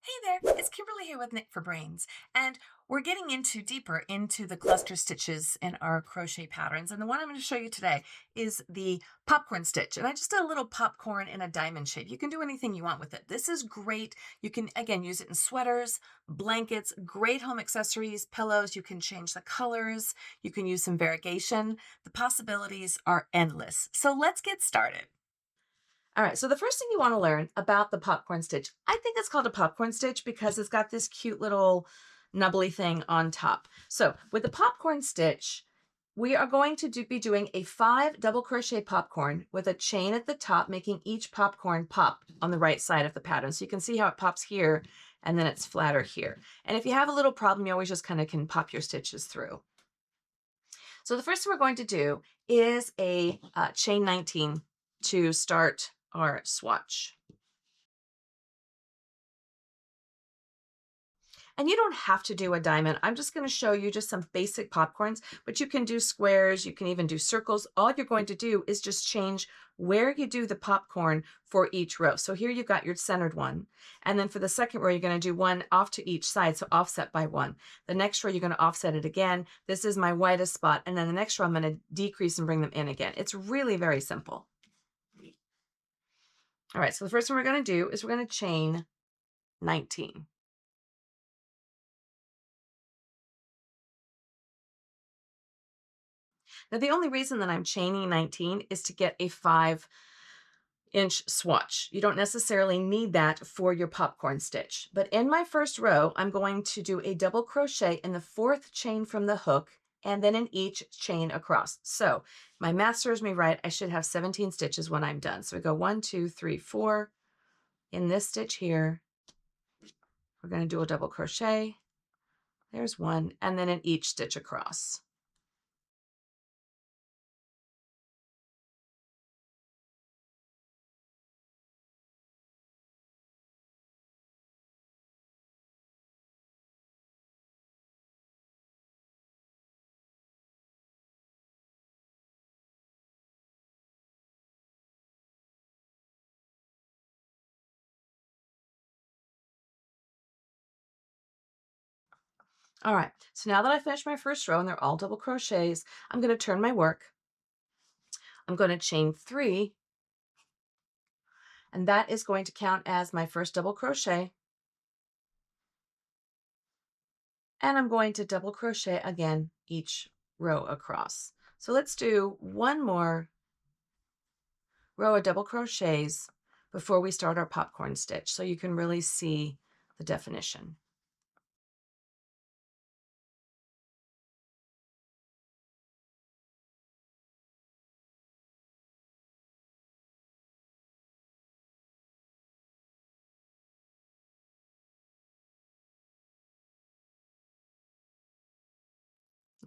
Hey there, it's Kimberly here with Knit for Brains, and we're getting into deeper into the cluster stitches in our crochet patterns. And the one I'm going to show you today is the popcorn stitch. And I just did a little popcorn in a diamond shape. You can do anything you want with it. This is great. You can, again, use it in sweaters, blankets, great home accessories, pillows. You can change the colors. You can use some variegation. The possibilities are endless. So let's get started. All right, so the first thing you want to learn about the popcorn stitch, I think it's called a popcorn stitch because it's got this cute little nubbly thing on top. So with the popcorn stitch, we are going to be doing a 5 double crochet popcorn with a chain at the top, making each popcorn pop on the right side of the pattern. So you can see how it pops here and then it's flatter here. And if you have a little problem, you always just kind of can pop your stitches through. So the first thing we're going to do is a chain 19 to start our swatch. And you don't have to do a diamond. I'm just going to show you just some basic popcorns, but you can do squares. You can even do circles. All you're going to do is just change where you do the popcorn for each row. So here you've got your centered one. And then for the second row, you're going to do one off to each side. So offset by one. The next row, you're going to offset it again. This is my widest spot. And then the next row, I'm going to decrease and bring them in again. It's really very simple. All right, so the first thing we're going to do is we're going to chain 19. Now, the only reason that I'm chaining 19 is to get a 5-inch swatch. You don't necessarily need that for your popcorn stitch. But in my first row, I'm going to do a double crochet in the 4th chain from the hook and then in each chain across. So my math serves me right. I should have 17 stitches when I'm done. So we go 1, 2, 3, 4. In this stitch here, we're going to do a double crochet. There's one, and then in each stitch across. All right, so now that I finished my first row and they're all double crochets, I'm going to turn my work. I'm going to chain 3, and that is going to count as my first double crochet. And I'm going to double crochet again each row across. So let's do one more row of double crochets before we start our popcorn stitch so you can really see the definition.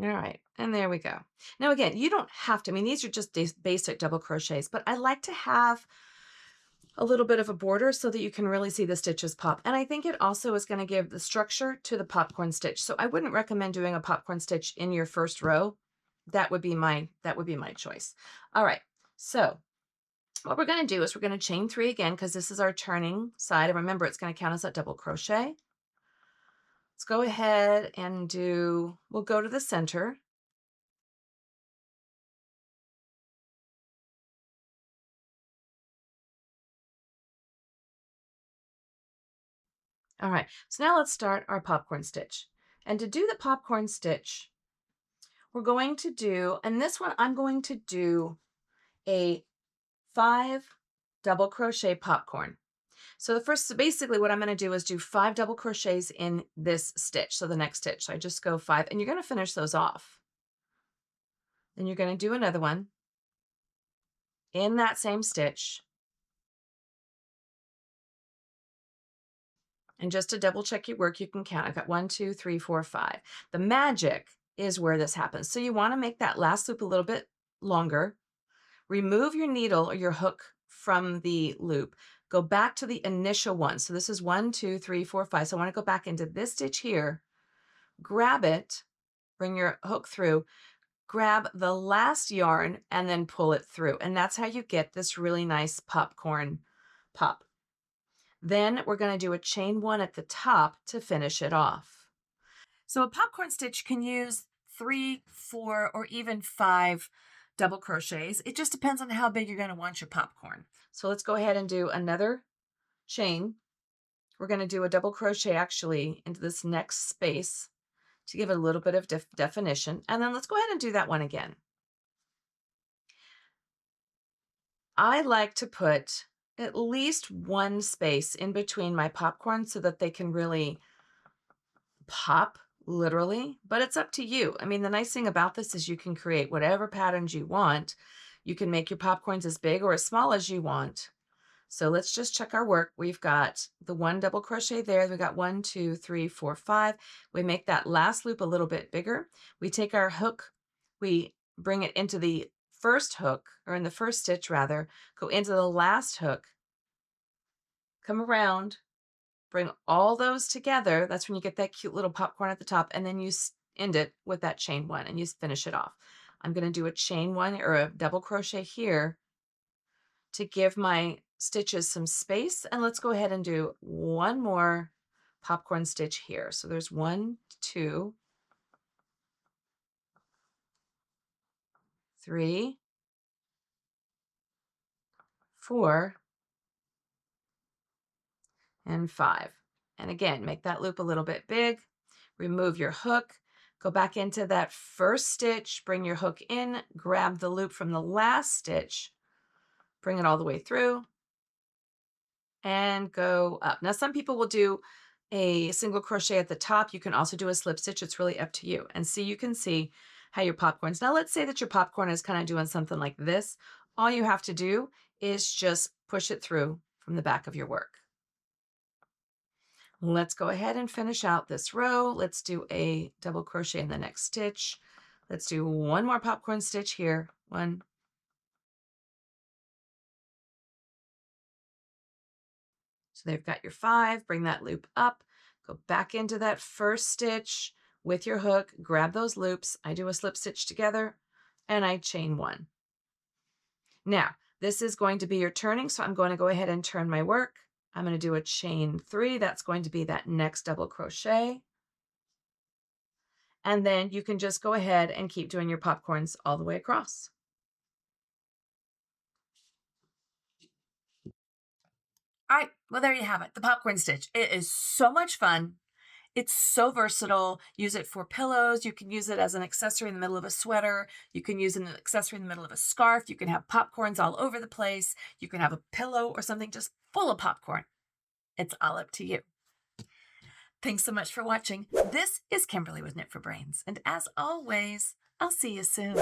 All right, and there we go. Now again, you don't have to, I mean, these are just basic double crochets, but I like to have a little bit of a border so that you can really see the stitches pop. And I think it also is going to give the structure to the popcorn stitch. So I wouldn't recommend doing a popcorn stitch in your first row. That would be my choice. All right, so what we're going to do is we're going to chain 3 again because this is our turning side. And remember, it's going to count as a double crochet. Let's go ahead and we'll go to the center. All right, so now let's start our popcorn stitch. And to do the popcorn stitch, we're going to do, and this one I'm going to do a 5 double crochet popcorn. So basically what I'm going to do is do 5 double crochets in this stitch. So the next stitch, so I just go 5 and you're going to finish those off. Then you're going to do another one in that same stitch. And just to double check your work, you can count. I've got 1, 2, 3, 4, 5. The magic is where this happens. So you want to make that last loop a little bit longer. Remove your needle or your hook from the loop. Go back to the initial one. So this is 1, 2, 3, 4, 5. So I want to go back into this stitch here, grab it, bring your hook through, grab the last yarn, and then pull it through. And that's how you get this really nice popcorn pop. Then we're going to do a chain 1 at the top to finish it off. So a popcorn stitch can use 3, 4, or even 5 double crochets. It just depends on how big you're going to want your popcorn. So let's go ahead and do another chain. We're going to do a double crochet actually into this next space to give it a little bit of definition. And then let's go ahead and do that one again. I like to put at least one space in between my popcorn so that they can really pop, literally, but it's up to you. I mean, the nice thing about this is you can create whatever patterns you want. You can make your popcorns as big or as small as you want. So let's just check our work. We've got the 1 double crochet there. We got 1, 2, 3, 4, 5. We make that last loop a little bit bigger. We take our hook, we bring it into the first hook, or in the first stitch rather, go into the last hook, come around, bring all those together. That's when you get that cute little popcorn at the top, and then you end it with that chain 1 and you finish it off. I'm going to do a chain 1 or a double crochet here to give my stitches some space. And let's go ahead and do one more popcorn stitch here. So there's 1, 2, 3, 4, and 5. And again, make that loop a little bit big, remove your hook, go back into that first stitch, bring your hook in, grab the loop from the last stitch, bring it all the way through, and go up. Now, some people will do a single crochet at the top. You can also do a slip stitch. It's really up to you. And see, you can see how your popcorn's. Now, let's say that your popcorn is kind of doing something like this. All you have to do is just push it through from the back of your work. Let's go ahead and finish out this row. Let's do a double crochet in the next stitch. Let's do one more popcorn stitch here. 1, so they've got your 5, bring that loop up, go back into that first stitch with your hook, grab those loops. I do a slip stitch together and I chain 1. Now, this is going to be your turning, so I'm going to go ahead and turn my work. I'm going to do a chain 3. That's going to be that next double crochet. And then you can just go ahead and keep doing your popcorns all the way across. All right, well, there you have it, the popcorn stitch. It is so much fun. It's so versatile. Use it for pillows. You can use it as an accessory in the middle of a sweater. You can use it as an accessory in the middle of a scarf. You can have popcorns all over the place. You can have a pillow or something just full of popcorn. It's all up to you. Thanks so much for watching. This is Kimberly with Knit for Brains. And as always, I'll see you soon.